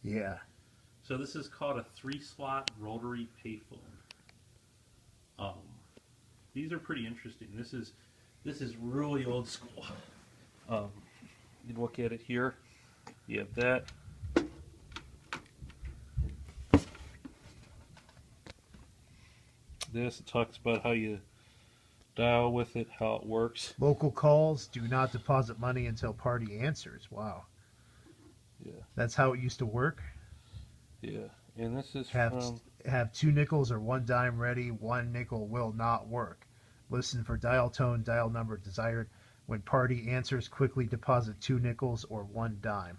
Yeah. So this is called a 3-slot rotary payphone. These are pretty interesting. This is really old school. You look at it here. You have that. This, it talks about how you dial with it, how it works. Local calls, do not deposit money until party answers. Wow. Yeah. That's how it used to work? Yeah. And this is have 2 nickels or 1 dime ready. 1 nickel will not work. Listen for dial tone, dial number desired. When party answers, quickly deposit 2 nickels or 1 dime.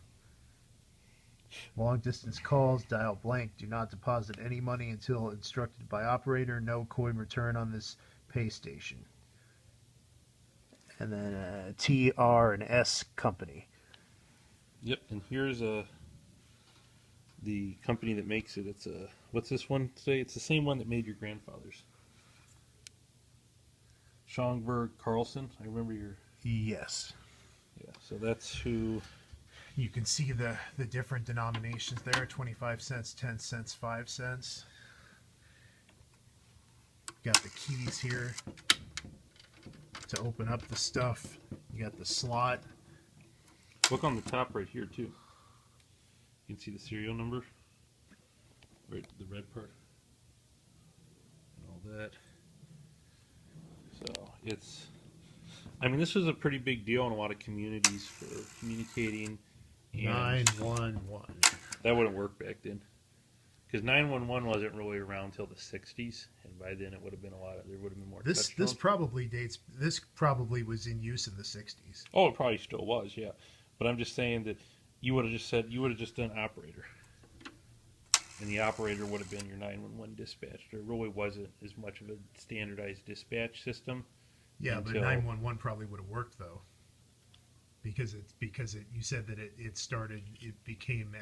Long distance calls, dial blank. Do not deposit any money until instructed by operator. No coin return on this pay station. And then TR and S company. Yep, and here's the company that makes it. It's what's this one say? It's the same one that made your grandfather's. Schongberg Carlson. I remember your. Yes. Yeah, so that's who. You can see the different denominations there, 25 cents, 10 cents, 5 cents. Got the keys here to open up the stuff. You got the slot. Look on the top right here too. You can see the serial number. Right, the red part. And all that. So it's, I mean, this was a pretty big deal in a lot of communities for communicating. 911. That wouldn't work back then, because 911 wasn't really around until the 60s, and by then it would have been there would have been more. This probably dates. This probably was in use in the 60s. Oh, it probably still was, yeah. But I'm just saying that you would have just done operator, and the operator would have been your 911 dispatch. There really wasn't as much of a standardized dispatch system. Yeah, but 911 probably would have worked though. Because you said that it became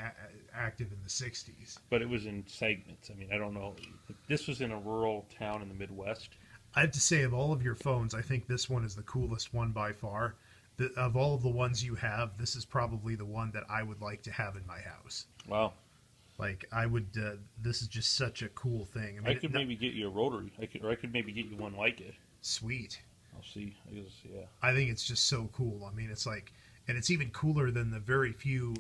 active in the 60s. But it was in segments. I mean, I don't know. This was in a rural town in the Midwest. I have to say, of all of your phones, I think this one is the coolest one by far. Of all of the ones you have, this is probably the one that I would like to have in my house. Wow. Like, I would, this is just such a cool thing. I could maybe get you a rotary. I could maybe get you one like it. Sweet. I'll see. Yeah. I think it's just so cool. I mean, it's like, and it's even cooler than the very few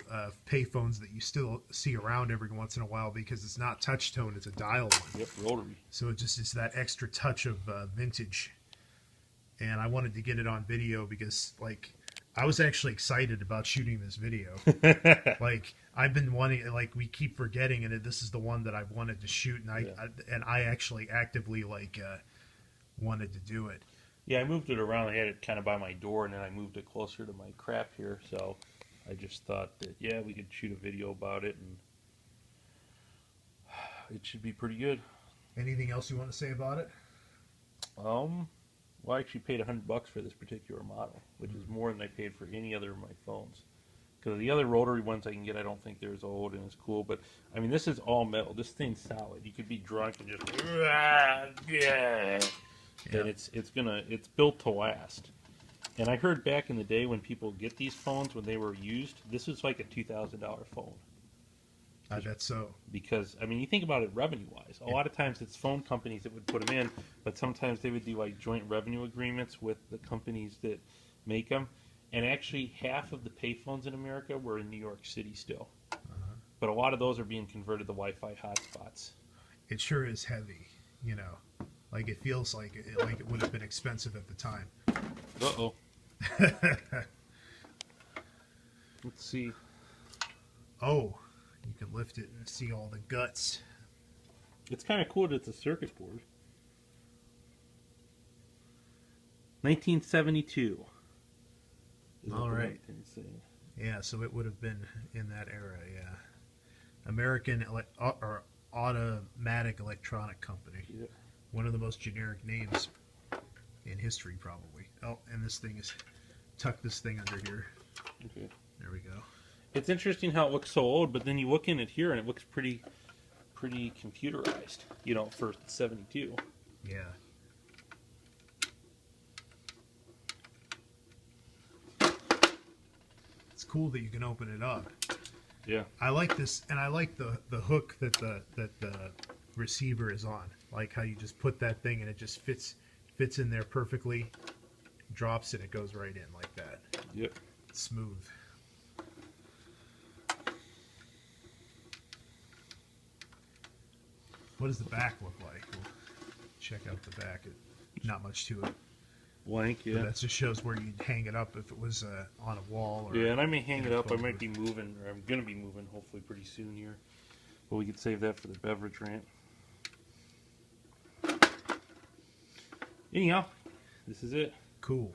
payphones that you still see around every once in a while, because it's not touch tone, it's a dial one. Yep, rotary. So it just is that extra touch of vintage. And I wanted to get it on video because, like, I was actually excited about shooting this video. Like, I've been wanting, like, we keep forgetting, and this is the one that I've wanted to shoot, and I actually actively, like, wanted to do it. Yeah, I moved it around. I had it kind of by my door, and then I moved it closer to my crap here. So I just thought that, yeah, we could shoot a video about it, and it should be pretty good. Anything else you want to say about it? Well, I actually paid $100 for this particular model, which is more than I paid for any other of my phones. Because the other rotary ones I can get, I don't think they're as old and as cool. But I mean, this is all metal. This thing's solid. You could be drunk and just yeah. And it's built to last. And I heard back in the day when people get these phones when they were used, this is like a $2,000 phone. I bet so. Because I mean, you think about it revenue-wise. A lot of times it's phone companies that would put them in, but sometimes they would do like joint revenue agreements with the companies that make them. And actually, half of the payphones in America were in New York City still. But a lot of those are being converted to Wi-Fi hotspots. It sure is heavy, you know. Like, it feels like it would have been expensive at the time. Uh-oh. Let's see. Oh, you can lift it and see all the guts. It's kind of cool that it's a circuit board. 1972. All right. Yeah, so it would have been in that era, yeah. American or Automatic Electronic Company. Yeah. One of the most generic names in history, probably. Oh, and this thing is... Tuck this thing under here. Okay. There we go. It's interesting how it looks so old, but then you look in it here and it looks pretty computerized, you know, for 72. Yeah. It's cool that you can open it up. Yeah. I like this, and I like the hook that the receiver is on. Like how you just put that thing and it just fits in there perfectly, drops and it goes right in like that. Yep. It's smooth. What does the back look like? We'll check out the back. Not much to it. Blank, But yeah. that just shows where you'd hang it up if it was on a wall. Or Yeah, and I may hang in it a up. I phone might booth. be moving, or I'm going to be moving hopefully pretty soon here. But we could save that for the beverage rant. Anyhow, this is it. Cool.